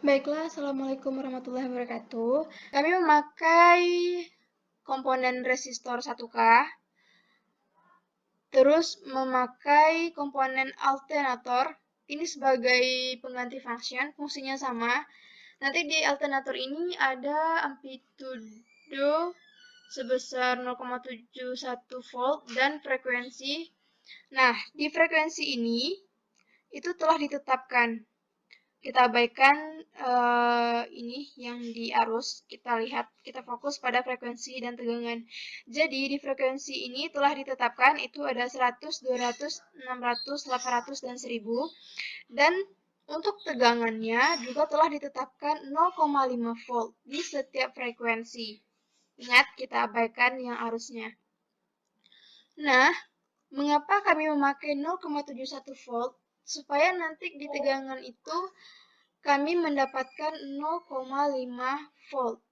Baiklah, Assalamualaikum warahmatullahi wabarakatuh. Kami memakai komponen resistor 1K, terus memakai komponen alternator, ini sebagai pengganti function, fungsinya sama. Nanti di alternator ini ada amplitudo sebesar 0,71 volt dan frekuensi. Nah, di frekuensi ini, itu telah ditetapkan. Kita abaikan ini yang di arus, kita fokus pada frekuensi dan tegangan. Jadi di frekuensi ini telah ditetapkan itu ada 100, 200, 600, 800, dan 1000. Dan untuk tegangannya juga telah ditetapkan 0,5 volt di setiap frekuensi. Ingat, kita abaikan yang arusnya. Nah, mengapa kami memakai 0,71 volt? Supaya nanti di tegangan itu kami mendapatkan 0,5 volt.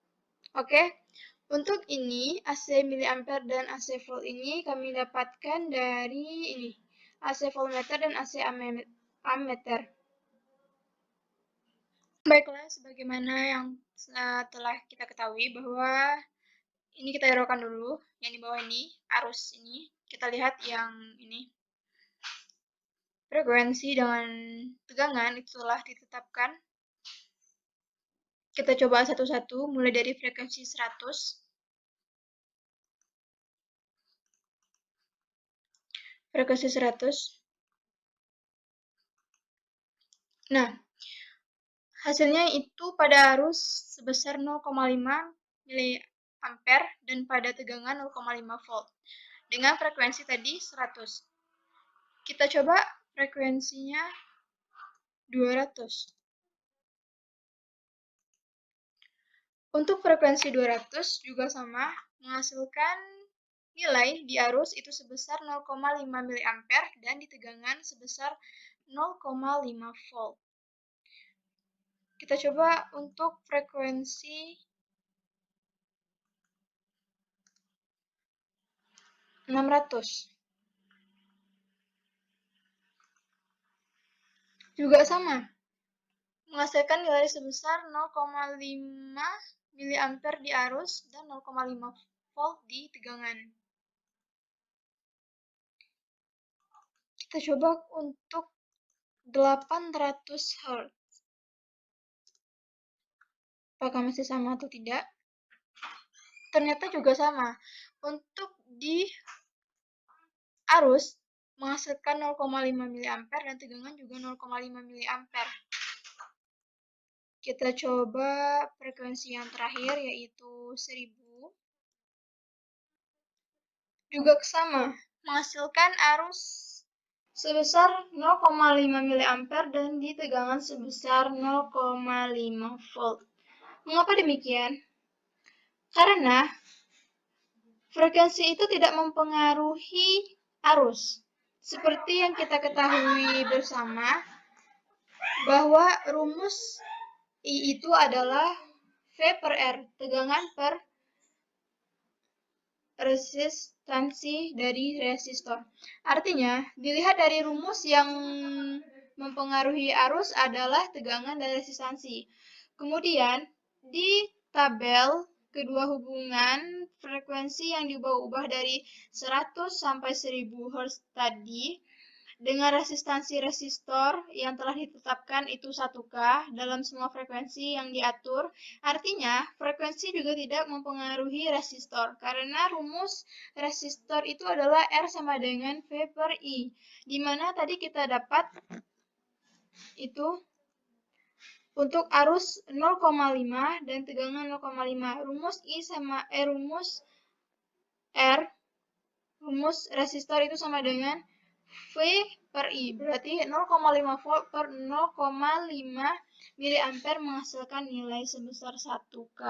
Oke, untuk ini AC miliampere dan AC volt ini kami dapatkan dari ini AC voltmeter dan AC ammeter. Baiklah, sebagaimana yang telah kita ketahui bahwa ini kita hiraukan dulu, yang di bawah ini arus ini. Kita lihat yang ini frekuensi dengan tegangan itu telah ditetapkan. Kita coba satu-satu, mulai dari frekuensi 100. Frekuensi 100. Nah, hasilnya itu pada arus sebesar 0,5 miliampere dan pada tegangan 0,5 volt. Dengan frekuensi tadi 100. Kita coba frekuensinya 200. Untuk frekuensi 200 juga sama, menghasilkan nilai di arus itu sebesar 0,5 miliampere dan di tegangan sebesar 0,5 volt. Kita coba untuk frekuensi 600. Juga sama, menghasilkan nilai sebesar 0,5 miliampere di arus dan 0,5 volt di tegangan. Kita coba untuk 800 Hz. Apakah masih sama atau tidak? Ternyata juga sama. Untuk di arus menghasilkan 0,5 miliampere dan tegangan juga 0,5 miliampere. Kita coba frekuensi yang terakhir yaitu 1000. Juga sama, menghasilkan arus sebesar 0,5 miliampere dan di tegangan sebesar 0,5 volt. Mengapa demikian? Karena frekuensi itu tidak mempengaruhi arus. Seperti yang kita ketahui bersama, bahwa rumus I itu adalah V per R, tegangan per resistansi dari resistor. Artinya, dilihat dari rumus yang mempengaruhi arus adalah tegangan dan resistansi. Kemudian, di tabel kedua hubungan frekuensi yang diubah-ubah dari 100 sampai 1000 Hz tadi dengan resistansi resistor yang telah ditetapkan itu 1K dalam semua frekuensi yang diatur. Artinya, frekuensi juga tidak mempengaruhi resistor karena rumus resistor itu adalah R sama dengan V per I. Di mana tadi kita dapat itu untuk arus 0,5 dan tegangan 0,5. Rumus I sama rumus R, rumus resistor itu sama dengan V per I. Berarti 0,5 volt per 0,5 miliampere menghasilkan nilai sebesar 1K.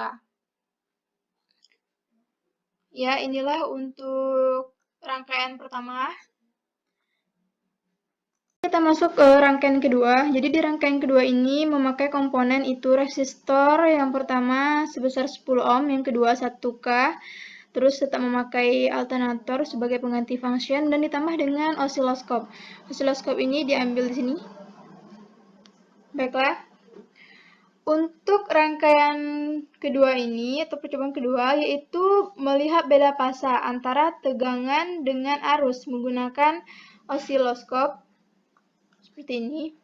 Ya, inilah untuk rangkaian pertama. Kita masuk ke rangkaian kedua. Jadi di rangkaian kedua ini memakai komponen itu resistor yang pertama sebesar 10 ohm, yang kedua 1K, terus tetap memakai alternator sebagai pengganti function dan ditambah dengan osiloskop. Osiloskop ini diambil di sini. Baiklah. Untuk rangkaian kedua ini atau percobaan kedua yaitu melihat beda fasa antara tegangan dengan arus menggunakan osiloskop seperti ini.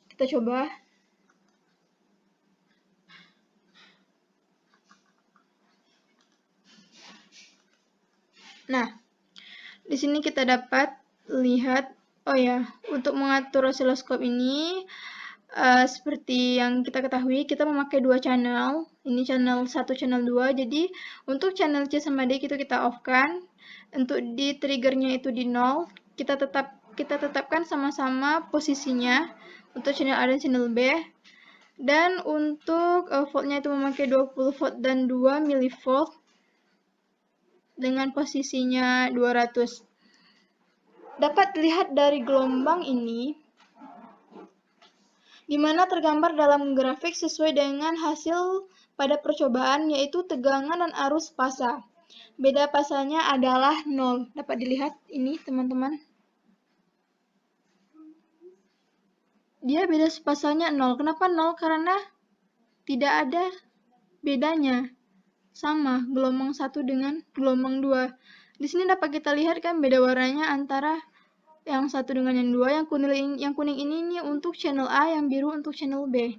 Kita coba. Nah, di sini kita dapat lihat, untuk mengatur osiloskop ini seperti yang kita ketahui, kita memakai dua channel. Ini channel 1, channel 2. Jadi, untuk channel C sama D itu kita off-kan. Untuk di triggernya itu di 0, kita tetapkan sama-sama posisinya untuk channel A dan channel B. Dan untuk voltnya itu memakai 20 volt dan 2 mV dengan posisinya 200. Dapat dilihat dari gelombang ini, di mana tergambar dalam grafik sesuai dengan hasil pada percobaan, yaitu tegangan dan arus fasa. Beda fasanya adalah 0. Dapat dilihat ini, teman-teman. Dia beda fasanya 0. Kenapa 0? Karena tidak ada bedanya. Sama gelombang 1 dengan gelombang 2. Di sini dapat kita lihat kan beda warnanya antara yang 1 dengan yang 2. Yang kuning ini untuk channel A, yang biru untuk channel B.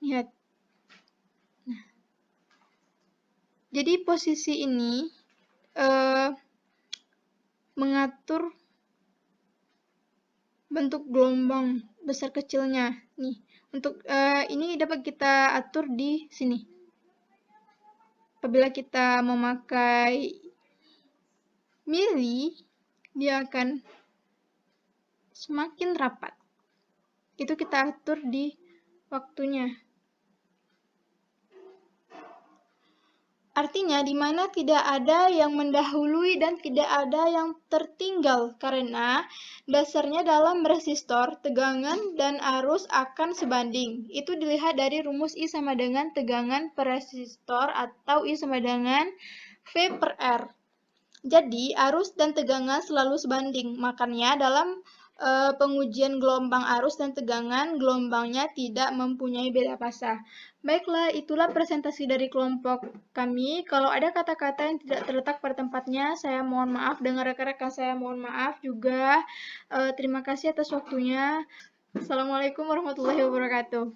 Lihat. Nah. Jadi posisi ini mengatur bentuk gelombang besar kecilnya. Nih, untuk ini dapat kita atur di sini. Apabila kita memakai mili, dia akan semakin rapat. Itu kita atur di waktunya. Artinya di mana tidak ada yang mendahului dan tidak ada yang tertinggal, karena dasarnya dalam resistor, tegangan dan arus akan sebanding. Itu dilihat dari rumus I sama dengan tegangan per resistor atau I sama dengan V per R. Jadi arus dan tegangan selalu sebanding, makanya dalam pengujian gelombang arus dan tegangan, gelombangnya tidak mempunyai beda fasa. Baiklah, itulah presentasi dari kelompok kami. Kalau ada kata-kata yang tidak terletak pada tempatnya, saya mohon maaf. Dengan rekan-rekan saya mohon maaf juga. Terima kasih atas waktunya. Assalamualaikum warahmatullahi wabarakatuh.